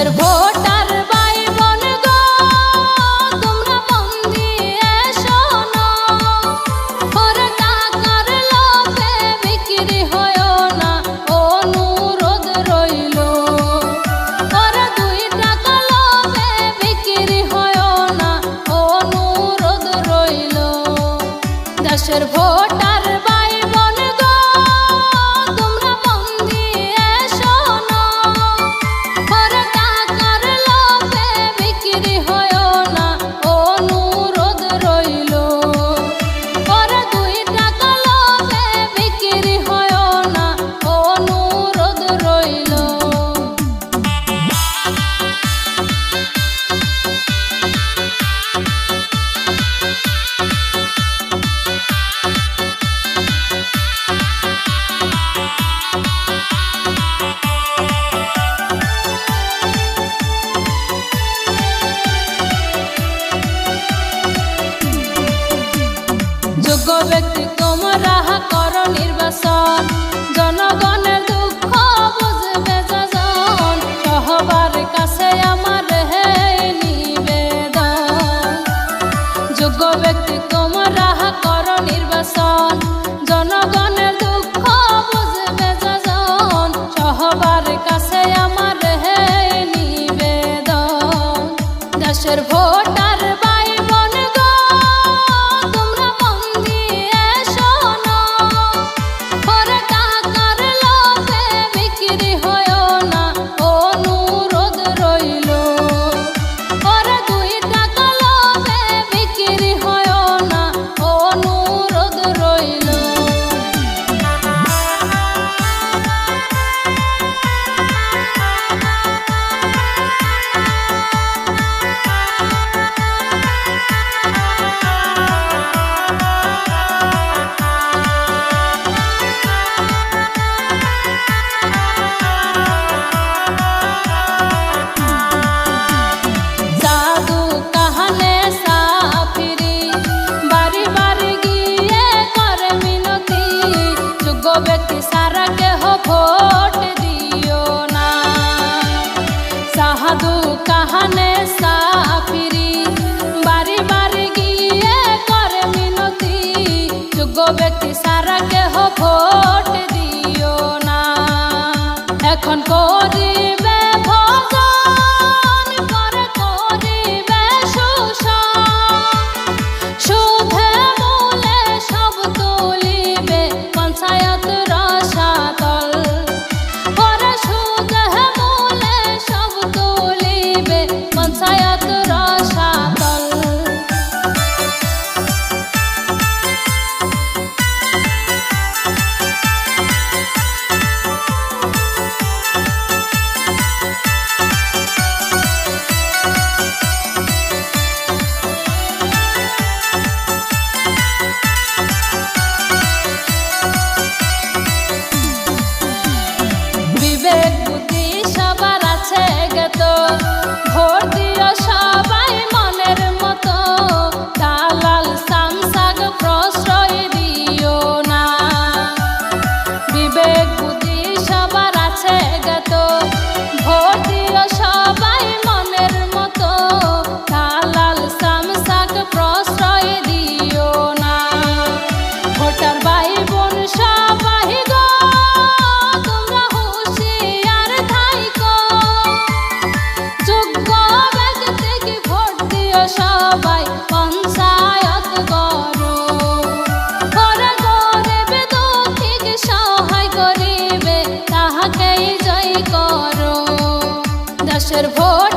দেশের ভোটার ভাই বোন গো, তোমরা মন দিয়ে শোনো। ওরে টাকার লোভে বিক্রি হয়ো না, অনুরোধ রইল। ওরে 2 টাকা লোভে বিক্রি হয়ো না, অনুরোধ রইল। দেশের ভোটার ভাই বোন গো, তোমরা মন দিয়ে শোনো। ওরে টাকার লোভে বিক্রি হয়ো না, অনুরোধ রইল। ওরে 2 টাকা লোভে বিক্রি হয়ো না, অনুরোধ রইল। যোগ্য ব্যক্তি তোমরা করো নির্বাচন, জনগণের দুঃখ বুঝবে যজন। সবার কাছে আমার নিবেদন, যোগ্য ব্যক্তি তোমরা করো নির্বাচন, জনগণের দুঃখ বুঝবে যজন। সবার কাছে আমার নিবেদন, দেশের ভোটার ভাই বোন গো, তোমরা মন দিয়ে শোনো। ওরে টাকার লোভে বিক্রি হয়ো না, অনুরোধ রইল। ওরে 2 টাকা লোভে বিক্রি হয়ো না, অনুরোধ রইল। জাদু কাহানে সাফিরি, বাড়ি বাড়ি গিয়ে করে মিনতি। যোগ্য ব্যক্তি সারা কেহ ভোট দিও না। সাধু কাহানে সাফিরি, বাড়ি বাড়ি গিয়ে করে মিনতি। যোগ্য ব্যক্তি সারা কেহ ভোট দিও না। এখন করিবে ভজন, পরে করিবে শোষণ। সুধে মূলে সব তুলিবে পঞ্চায়েত রসাতল। পরে সুধে মূলে সব তুলিবে পঞ্চায়েত রসাতল। বিবেক বুদ্ধি সবার আছে গেত, ভোট দিও সবাই মনের মতো। দালাল সামসাগ প্রশ্রয় দিও না। বিবেক বুদ্ধি সবার আছে গেত, ভোট দিও সবাই মনের মতো। দালাল সামসাগ প্রশ্রয় দিও না। ভোটার ভাই বোন সবাই গো, তোমরা হুঁশিয়ার থাইকো। যোগ্য ব্যক্তিকে ভোট দিও সবাই, পঞ্চায়েত করো। ওরে গরিব দুঃখীকে সহায় করিবে, তাহাকেই জয় করো। দেশের ভোট